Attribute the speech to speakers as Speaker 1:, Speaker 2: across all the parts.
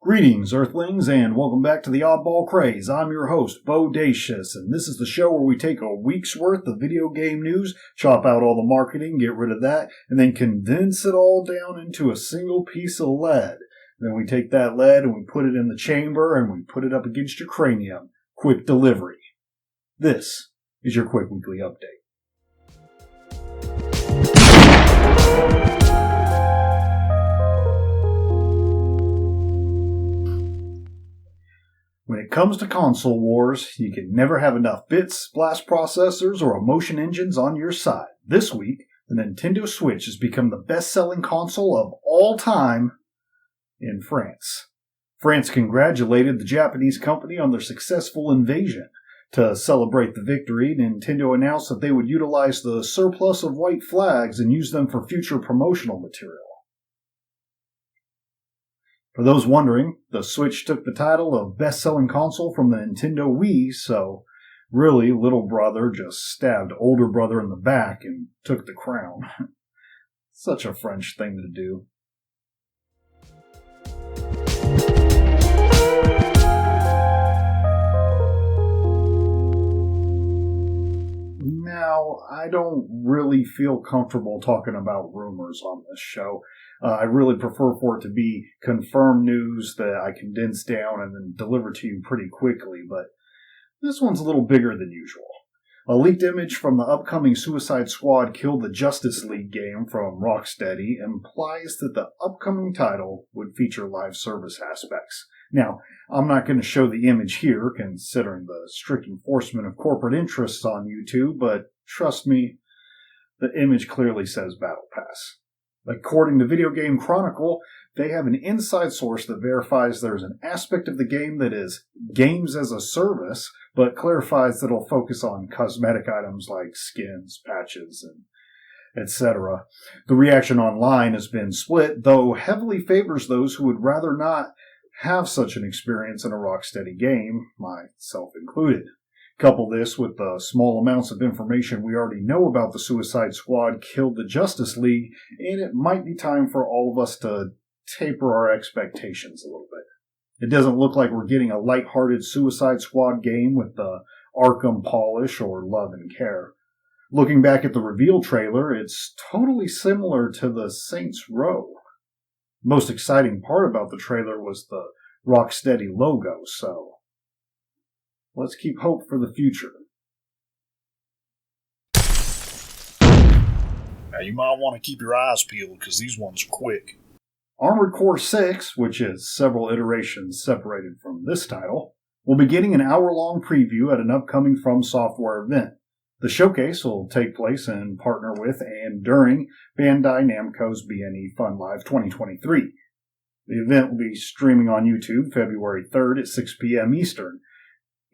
Speaker 1: Greetings, Earthlings, and welcome back to the Oddball Craze. I'm your host, Bodacious, and this is the show where we take a week's worth of video game news, chop out all the marketing, get rid of that, and then condense it all down into a single piece of lead. Then we take that lead and we put it in the chamber and we put it up against your cranium. Quick delivery. This is your quick weekly update. When it comes to console wars, you can never have enough bits, blast processors, or emotion engines on your side. This week, the Nintendo Switch has become the best-selling console of all time in France. France congratulated the Japanese company on their successful invasion. To celebrate the victory, Nintendo announced that they would utilize the surplus of white flags and use them for future promotional material. For those wondering, the Switch took the title of best-selling console from the Nintendo Wii, so really, little brother just stabbed older brother in the back and took the crown. Such a French thing to do. Now, I don't really feel comfortable talking about rumors on this show. I really prefer for it to be confirmed news that I condense down and then deliver to you pretty quickly, but this one's a little bigger than usual. A leaked image from the upcoming Suicide Squad Kill the Justice League game from Rocksteady implies that the upcoming title would feature live service aspects. Now, I'm not going to show the image here, considering the strict enforcement of corporate interests on YouTube, but trust me, the image clearly says Battle Pass. According to Video Game Chronicle, they have an inside source that verifies there's an aspect of the game that is games as a service, but clarifies that it'll focus on cosmetic items like skins, patches, and etc. The reaction online has been split, though heavily favors those who would rather not have such an experience in a Rocksteady game, myself included. Couple this with the small amounts of information we already know about the Suicide Squad Kill the Justice League, and it might be time for all of us to taper our expectations a little bit. It doesn't look like we're getting a lighthearted Suicide Squad game with the Arkham polish or love and care. Looking back at the reveal trailer, it's totally similar to the Saints Row. The most exciting part about the trailer was the Rocksteady logo, so let's keep hope for the future.
Speaker 2: Now you might want to keep your eyes peeled because these ones are quick.
Speaker 1: Armored Core 6, which is several iterations separated from this title, will be getting an hour-long preview at an upcoming From Software event. The showcase will take place in partner with and during Bandai Namco's BNE Fun Live 2023. The event will be streaming on YouTube February 3rd at 6 p.m. Eastern.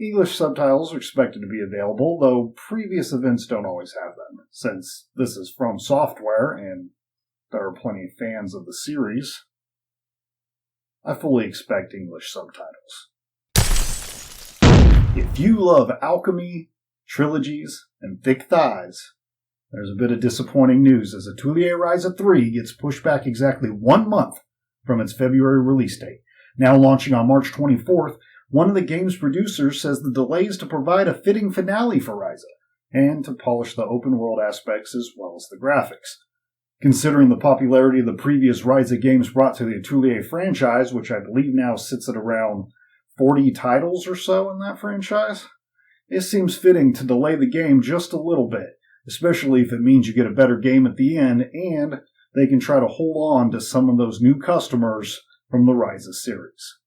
Speaker 1: English subtitles are expected to be available, though previous events don't always have them. Since this is From Software, and there are plenty of fans of the series, I fully expect English subtitles. If you love alchemy, trilogies, and thick thighs, there's a bit of disappointing news as Atelier Ryza 3 gets pushed back exactly 1 month from its February release date. Now launching on March 24th, one of the game's producers says the delay is to provide a fitting finale for Ryza, and to polish the open-world aspects as well as the graphics. Considering the popularity of the previous Ryza games brought to the Atelier franchise, which I believe now sits at around 40 titles or so in that franchise, it seems fitting to delay the game just a little bit, especially if it means you get a better game at the end, and they can try to hold on to some of those new customers from the Ryza series.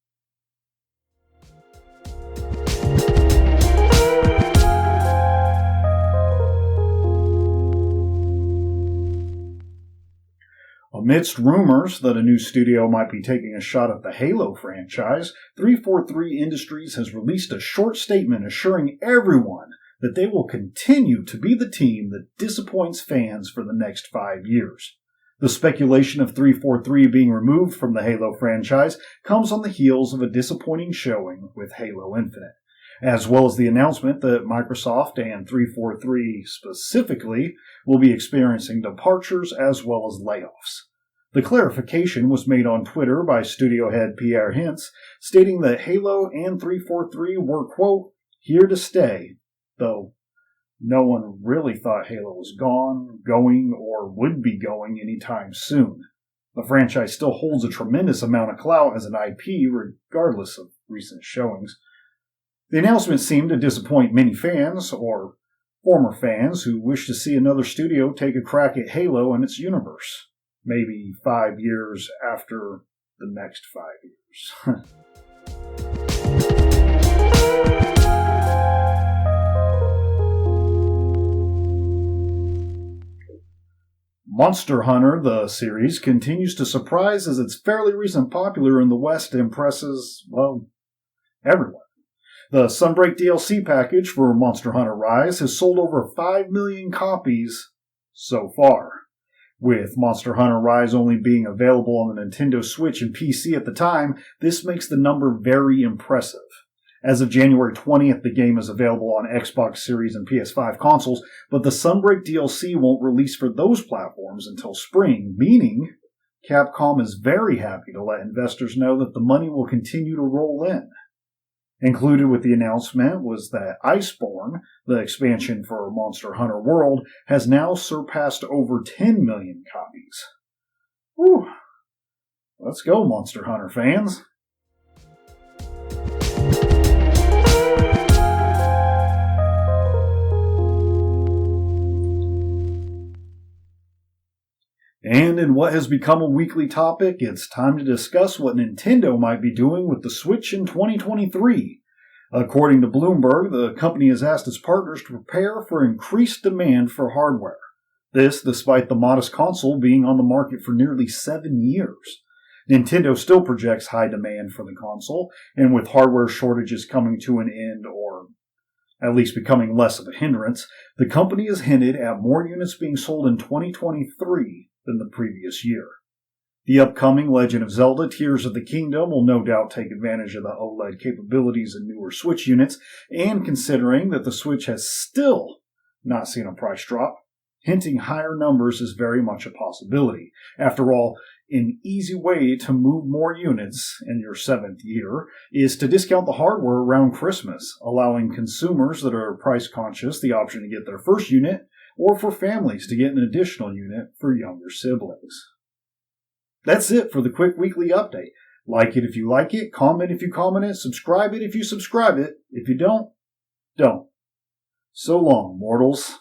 Speaker 1: Amidst rumors that a new studio might be taking a shot at the Halo franchise, 343 Industries has released a short statement assuring everyone that they will continue to be the team that disappoints fans for the next 5 years. The speculation of 343 being removed from the Halo franchise comes on the heels of a disappointing showing with Halo Infinite, as well as the announcement that Microsoft and 343 specifically will be experiencing departures as well as layoffs. The clarification was made on Twitter by studio head Pierre Hintz, stating that Halo and 343 were, quote, here to stay, though no one really thought Halo was gone, going, or would be going anytime soon. The franchise still holds a tremendous amount of clout as an IP, regardless of recent showings. The announcement seemed to disappoint many fans, or former fans, who wish to see another studio take a crack at Halo and its universe. Maybe 5 years after the next 5 years. Monster Hunter, the series, continues to surprise as its fairly recent popular in the West impresses, well, everyone. The Sunbreak DLC package for Monster Hunter Rise has sold over 5 million copies so far. With Monster Hunter Rise only being available on the Nintendo Switch and PC at the time, this makes the number very impressive. As of January 20th, the game is available on Xbox Series and PS5 consoles, but the Sunbreak DLC won't release for those platforms until spring, meaning Capcom is very happy to let investors know that the money will continue to roll in. Included with the announcement was that Iceborne, the expansion for Monster Hunter World, has now surpassed over 10 million copies. Whew. Let's go, Monster Hunter fans. And in what has become a weekly topic, it's time to discuss what Nintendo might be doing with the Switch in 2023. According to Bloomberg, the company has asked its partners to prepare for increased demand for hardware. This despite the modest console being on the market for nearly 7 years. Nintendo still projects high demand for the console, and with hardware shortages coming to an end, or at least becoming less of a hindrance, the company has hinted at more units being sold in 2023 than the previous year. The upcoming Legend of Zelda Tears of the Kingdom will no doubt take advantage of the OLED capabilities in newer Switch units, and considering that the Switch has still not seen a price drop, hinting higher numbers is very much a possibility. After all, an easy way to move more units in your 7th year is to discount the hardware around Christmas, allowing consumers that are price conscious the option to get their first unit, or for families to get an additional unit for younger siblings. That's it for the quick weekly update. Like it if you like it, comment if you comment it, subscribe it if you subscribe it. If you don't, don't. So long, mortals.